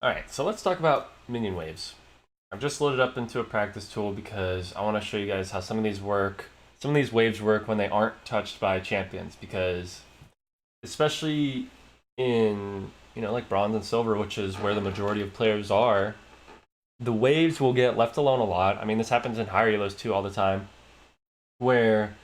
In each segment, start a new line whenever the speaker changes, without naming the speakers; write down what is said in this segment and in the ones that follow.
Alright, so let's talk about minion waves. I've just loaded up into a practice tool because I want to show you guys how some of these work. Some of these waves work when they aren't touched by champions, because especially in, like bronze and silver, which is where the majority of players are, the waves will get left alone a lot. I mean, this happens in higher elos too all the time, where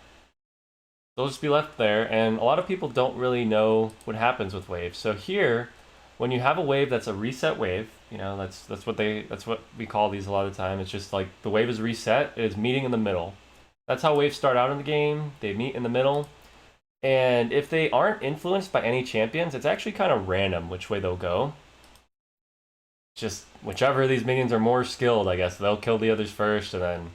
they'll just be left there, and a lot of people don't really know what happens with waves. So here, when you have a wave that's a reset wave, that's what we call these a lot of the time. It's just like the wave is reset, it is meeting in the middle. That's how waves start out in the game. They meet in the middle. And if they aren't influenced by any champions, it's actually kind of random which way they'll go. Just whichever of these minions are more skilled, I guess, they'll kill the others first, and then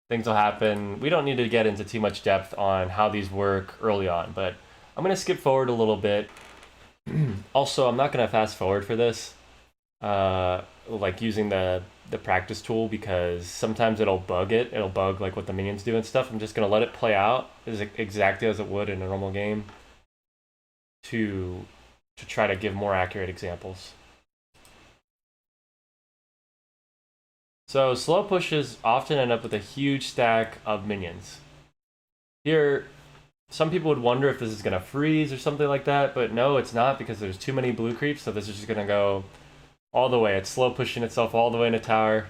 things will happen. We don't need to get into too much depth on how these work early on, but I'm going to skip forward a little bit. Also, I'm not going to fast forward for this, like using the practice tool, because sometimes it'll bug it. It'll bug like what the minions do and stuff. I'm just going to let it play out exactly as it would in a normal game to try to give more accurate examples. So slow pushes often end up with a huge stack of minions. Here, some people would wonder if this is going to freeze or something like that, but no, it's not, because there's too many blue creeps, so this is just going to go all the way. It's slow pushing itself all the way into tower.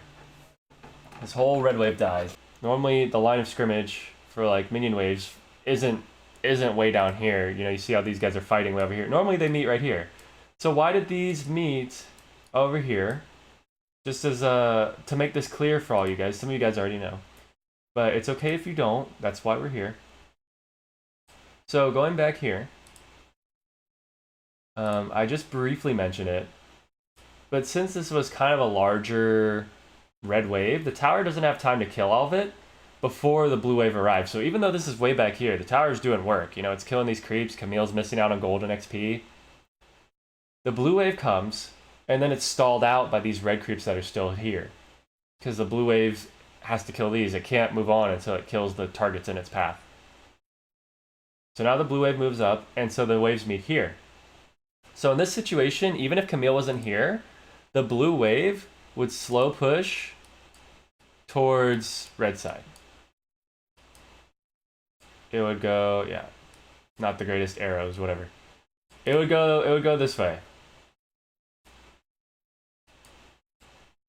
This whole red wave dies. Normally, the line of scrimmage for like minion waves isn't way down here. You see how these guys are fighting way over here. Normally, they meet right here. So why did these meet over here? Just as to make this clear for all you guys. Some of you guys already know, but it's okay if you don't. That's why we're here. So going back here, I just briefly mentioned it, but since this was kind of a larger red wave, the tower doesn't have time to kill all of it before the blue wave arrives. So even though this is way back here, the tower's doing work. It's killing these creeps. Camille's missing out on golden XP. The blue wave comes, and then it's stalled out by these red creeps that are still here, because the blue wave has to kill these. It can't move on until it kills the targets in its path. So now the blue wave moves up, and so the waves meet here. So in this situation, even if Camille wasn't here, the blue wave would slow push towards red side. It would go, yeah, not the greatest arrows, whatever. It would go this way.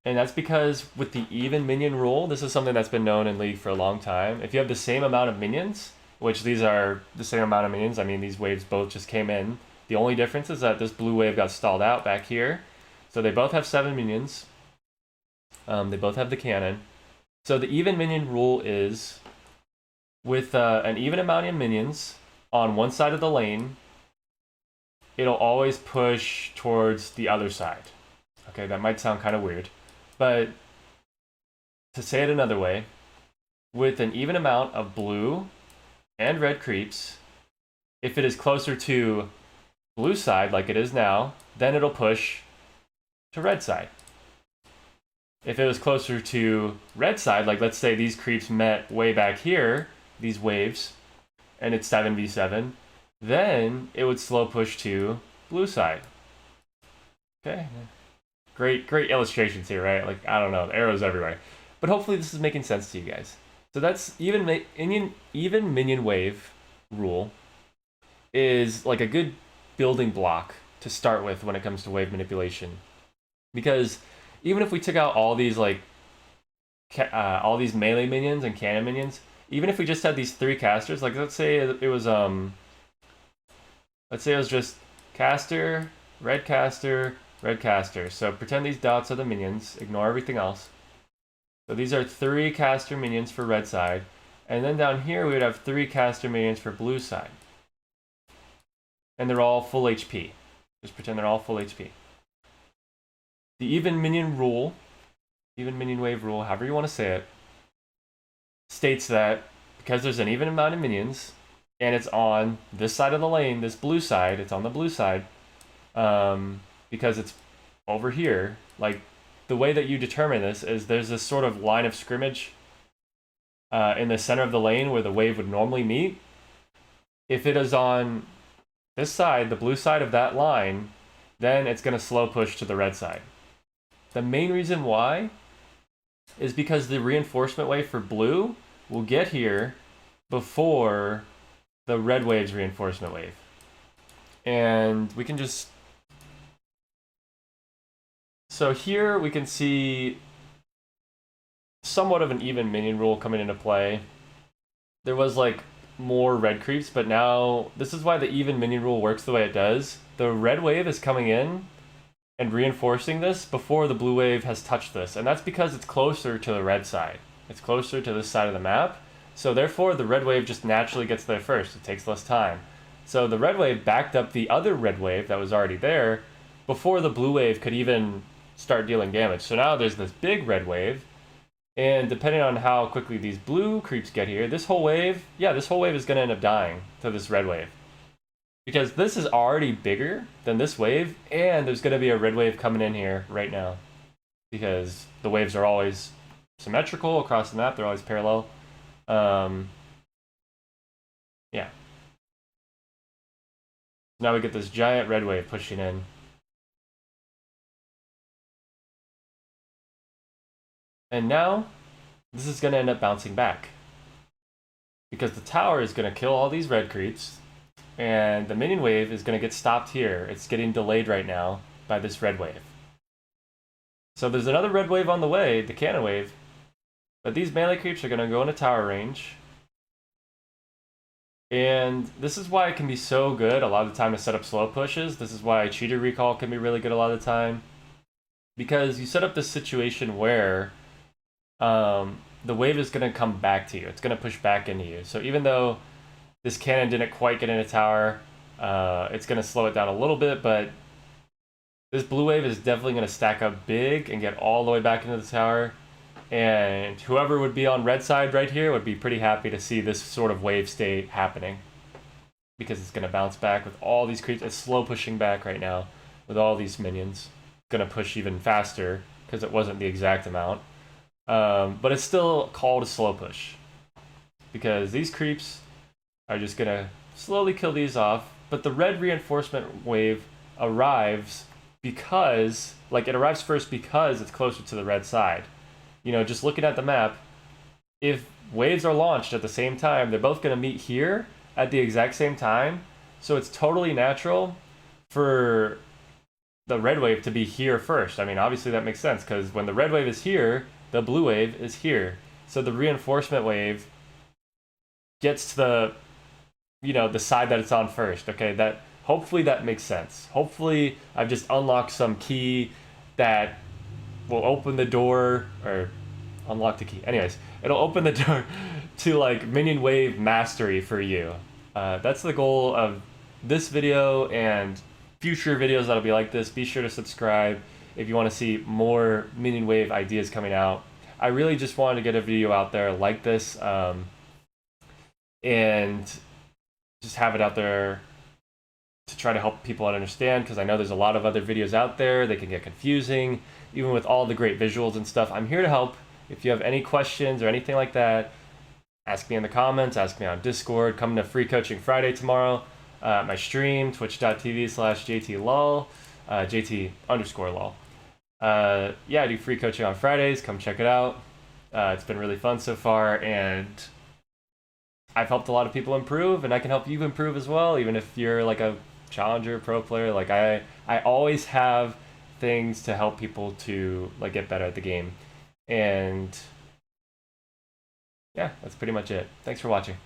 And that's because with the even minion rule, this is something that's been known in League for a long time. If you have the same amount of minions, which these are the same amount of minions, I mean, these waves both just came in. The only difference is that this blue wave got stalled out back here. So they both have 7 minions. They both have the cannon. So the even minion rule is, with an even amount of minions on one side of the lane, it'll always push towards the other side. Okay, that might sound kind of weird, but to say it another way, with an even amount of blue and red creeps, if it is closer to blue side like it is now, then it'll push to red side. If it was closer to red side, like let's say these creeps met way back here, these waves, and it's 7v7, then it would slow push to blue side. Okay. Great illustrations here, right? Like, I don't know, arrows everywhere. But hopefully this is making sense to you guys. So that's even minion wave rule is like a good building block to start with when it comes to wave manipulation. Because even if we took out all these all these melee minions and cannon minions, even if we just had these 3 casters, like let's say it was just caster, red caster, red caster. So pretend these dots are the minions, ignore everything else. So these are 3 caster minions for red side, and then down here we would have 3 caster minions for blue side. And they're all full HP. Just pretend they're all full HP. The even minion wave rule, however you want to say it, states that because there's an even amount of minions, and it's on this side of the lane, this blue side, it's on the blue side, because it's over here, like the way that you determine this is there's this sort of line of scrimmage in the center of the lane where the wave would normally meet. If it is on this side, the blue side of that line, then it's going to slow push to the red side. The main reason why is because the reinforcement wave for blue will get here before the red wave's reinforcement wave. And we can just... So here we can see somewhat of an even minion rule coming into play. There was like more red creeps, but now this is why the even minion rule works the way it does. The red wave is coming in and reinforcing this before the blue wave has touched this, and that's because it's closer to the red side. It's closer to this side of the map, so therefore the red wave just naturally gets there first. It takes less time. So the red wave backed up the other red wave that was already there before the blue wave could even start dealing damage. So now there's this big red wave, and depending on how quickly these blue creeps get here, this whole wave, this whole wave is going to end up dying to this red wave. Because this is already bigger than this wave, and there's going to be a red wave coming in here right now. Because the waves are always symmetrical across the map, they're always parallel. Yeah. Now we get this giant red wave pushing in. And now, this is going to end up bouncing back. Because the tower is going to kill all these red creeps, and the minion wave is going to get stopped here. It's getting delayed right now by this red wave. So there's another red wave on the way, the cannon wave, but these melee creeps are going to go into tower range. And this is why it can be so good a lot of the time to set up slow pushes. This is why cheater recall can be really good a lot of the time. Because you set up this situation where the wave is going to come back to you. It's going to push back into you. So even though this cannon didn't quite get in a tower, it's going to slow it down a little bit, but this blue wave is definitely going to stack up big and get all the way back into the tower. And whoever would be on red side right here would be pretty happy to see this sort of wave state happening. Because it's going to bounce back with all these creeps. It's slow pushing back right now with all these minions. It's going to push even faster because it wasn't the exact amount. But it's still called a slow push. Because these creeps are just going to slowly kill these off. But the red reinforcement wave arrives because, it arrives first because it's closer to the red side. You know, just looking at the map, if waves are launched at the same time, they're both going to meet here at the exact same time. So it's totally natural for the red wave to be here first. I mean, obviously that makes sense because when the red wave is here, the blue wave is here. So the reinforcement wave gets to the side that it's on first. Okay, hopefully that makes sense. Hopefully I've just unlocked some key that will open the door, or unlock the key. Anyways, it'll open the door to minion wave mastery for you. That's the goal of this video and future videos that'll be like this. Be sure to subscribe if you want to see more minion wave ideas coming out. I really just wanted to get a video out there like this, and just have it out there to try to help people understand, because I know there's a lot of other videos out there. They can get confusing, even with all the great visuals and stuff. I'm here to help. If you have any questions or anything like that, ask me in the comments, ask me on Discord. Come to Free Coaching Friday tomorrow. My stream, twitch.tv/JTLUL, JT_LUL. Yeah, I do free coaching on Fridays. Come check it out. It's been really fun so far, and I've helped a lot of people improve, and I can help you improve as well, even if you're a challenger pro player. I always have things to help people to get better at the game. And yeah, that's pretty much it. Thanks for watching.